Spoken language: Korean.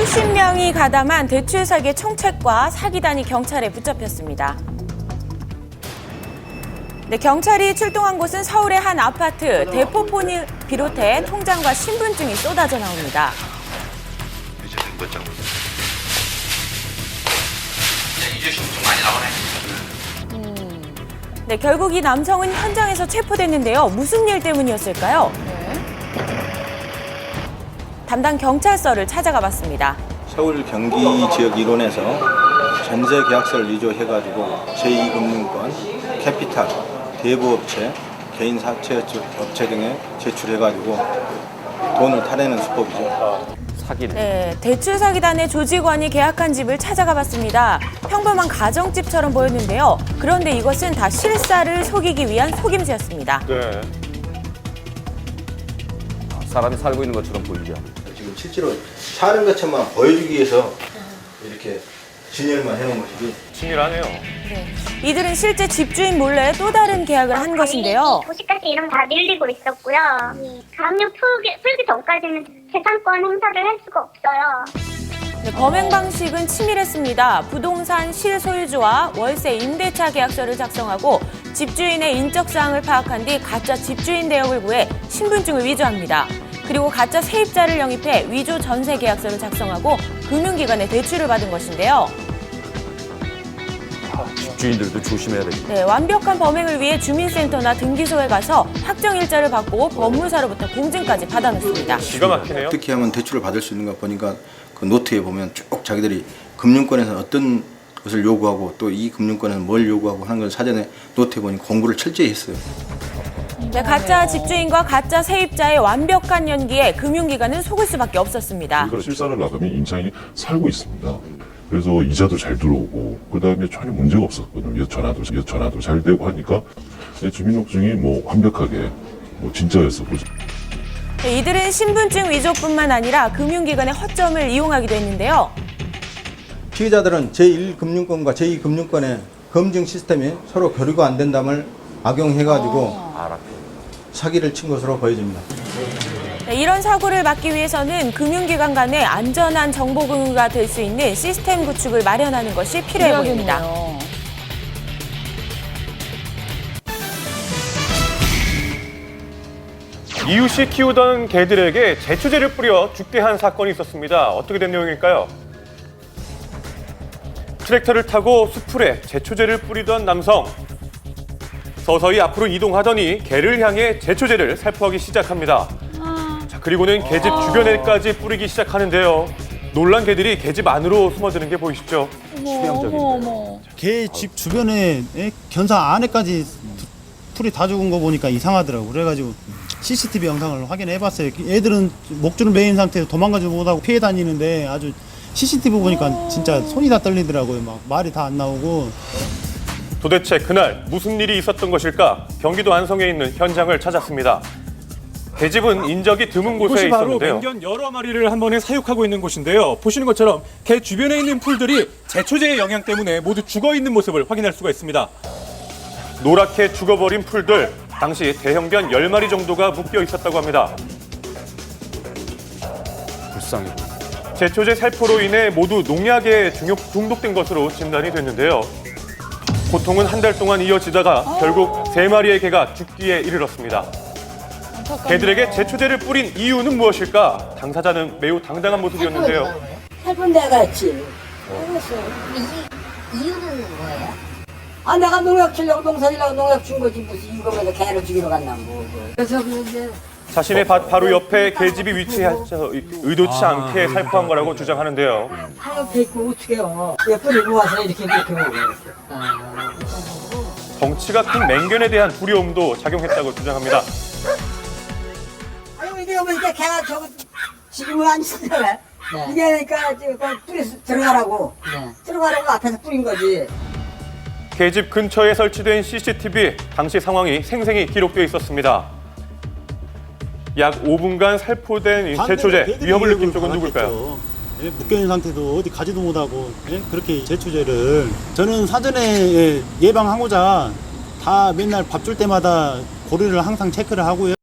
수십 명이 가담한 대출 사기의 총책과 사기단이 경찰에 붙잡혔습니다. 네, 경찰이 출동한 곳은 서울의 한 아파트. 대포폰을 비롯해 통장과 신분증이 쏟아져 나옵니다. 이제 신분증 많이 나오네. 네, 결국 이 남성은 현장에서 체포됐는데요. 무슨 일 때문이었을까요? 담당 경찰서를 찾아가 봤습니다. 서울 경기 지역 일원에서 전세 계약서를 위조해가지고 제2금융권, 캐피탈, 대부업체, 개인 사채 업체 등에 제출해가지고 돈을 타내는 수법이죠. 사기네. 네, 대출 사기단의 조직원이 계약한 집을 찾아가 봤습니다. 평범한 가정집처럼 보였는데요. 그런데 이것은 다 실사를 속이기 위한 속임수였습니다. 네. 사람이 살고 있는 것처럼 보이죠. 지금 실제로 사는 것처럼 보여주기 위해서 이렇게 진열만 해놓은 것이지. 치밀하네요. 네, 이들은 실제 집주인 몰래 또 다른 계약을 한 것인데요. 도시가스 이름 다 밀리고 있었고요. 가압류 풀기 전까지는 재산권 행사를 할 수가 없어요. 네, 범행 방식은 치밀했습니다. 부동산 실소유주와 월세 임대차 계약서를 작성하고 집주인의 인적사항을 파악한 뒤 가짜 집주인 대역을 구해 신분증을 위조합니다. 그리고 가짜 세입자를 영입해 위조 전세 계약서를 작성하고 금융기관에 대출을 받은 것인데요. 집주인들도 조심해야 되겠네. 네, 완벽한 범행을 위해 주민센터나 등기소에 가서 확정일자를 받고 법무사로부터 공증까지 받아냈습니다. 기가 막히네요. 어떻게 하면 대출을 받을 수 있는가 보니까 그 노트에 보면 쭉 자기들이 금융권에서 어떤 것을 요구하고 또 이 금융권에서 뭘 요구하고 하는 걸 사전에 노트에 보니 공부를 철저히 했어요. 네, 가짜 집주인과 가짜 세입자의 완벽한 연기에 금융기관은 속을 수밖에 없었습니다. 그러니까 실사를 나가면 인상이 살고 있습니다. 그래서 이자도 잘 들어오고 그다음에 전혀 문제가 없었거든요. 전화도 잘 되고 하니까 주민등록증이 뭐 완벽하게 뭐 진짜였었고. 네, 이들은 신분증 위조뿐만 아니라 금융기관의 허점을 이용하기도 했는데요. 피해자들은 제1금융권과 제2금융권의 검증 시스템이 서로 교류가 안 된다을 악용해가지고 사기를 친 것으로 보여집니다. 네, 이런 사고를 막기 위해서는 금융기관 간의 안전한 정보 공유가 될 수 있는 시스템 구축을 마련하는 것이 필요해 보입니다. 이웃이 키우던 개들에게 제초제를 뿌려 죽게 한 사건이 있었습니다. 어떻게 된 내용일까요? 트랙터를 타고 수풀에 제초제를 뿌리던 남성. 서서히 앞으로 이동하더니 개를 향해 제초제를 살포하기 시작합니다. 자, 그리고는 개집 주변에까지 뿌리기 시작하는데요. 놀란 개들이 개집 안으로 숨어드는 게 보이시죠? 치명적인데요. 개 집 주변에 견사 안에까지 풀이 다 죽은 거 보니까 이상하더라고. 그래가지고 CCTV 영상을 확인해봤어요. 애들은 목줄을 매인 상태에서 도망가지 못하고 피해 다니는데 아주 CCTV 보니까 진짜 손이 다 떨리더라고요. 막 말이 다 안 나오고. 도대체 그날 무슨 일이 있었던 것일까? 경기도 안성에 있는 현장을 찾았습니다. 개집은 인적이 드문 곳에 이곳이 바로 있었는데요. 맹견 여러 마리를 한 번에 사육하고 있는 곳인데요. 보시는 것처럼 개 주변에 있는 풀들이 제초제의 영향 때문에 모두 죽어있는 모습을 확인할 수가 있습니다. 노랗게 죽어버린 풀들. 당시 대형견 10마리 정도가 묶여 있었다고 합니다. 불쌍해. 제초제 살포로 인해 모두 농약에 중독된 것으로 진단이 됐는데요. 고통은 한 달 동안 이어지다가 결국 3마리의 개가 죽기에 이르렀습니다. 개들에게 제초제를 뿌린 이유는 무엇일까? 당사자는 매우 당당한 모습이었는데요. 살포 내가 했지. 알았어. 이유는 뭐예요? 아, 내가 농약 치려고 농사지려고 농약 준 거지 무슨 이유가 뭐야. 개를 죽이러 갔나 뭐. 그래서 이제 자신의 밭 바로 옆에 개집이 위치해서 의도치 않게 살포한 거라고 주장하는데요. 하얗게 있고 어떻게 해요. 뿌리고 와서 이렇게 먹어요. 덩치가 큰 맹견에 대한 두려움도 작용했다고 주장합니다. 아니 이게 보니까 개가 저거 지금은 안 치잖아. 이게 그러니까 지금 뿌려서 들어가라고. 들어가라고 앞에서 뿌린 거지. 개집 근처에 설치된 CCTV, 당시 상황이 생생히 기록되어 있었습니다. 약 5분간 살포된 제초제, 위협을 느낀 쪽은 누굴까요? 묶여있는 상태도 어디 가지도 못하고 그렇게 제초제를 저는 사전에 예방하고자 다 맨날 밥 줄 때마다 고리를 항상 체크를 하고요.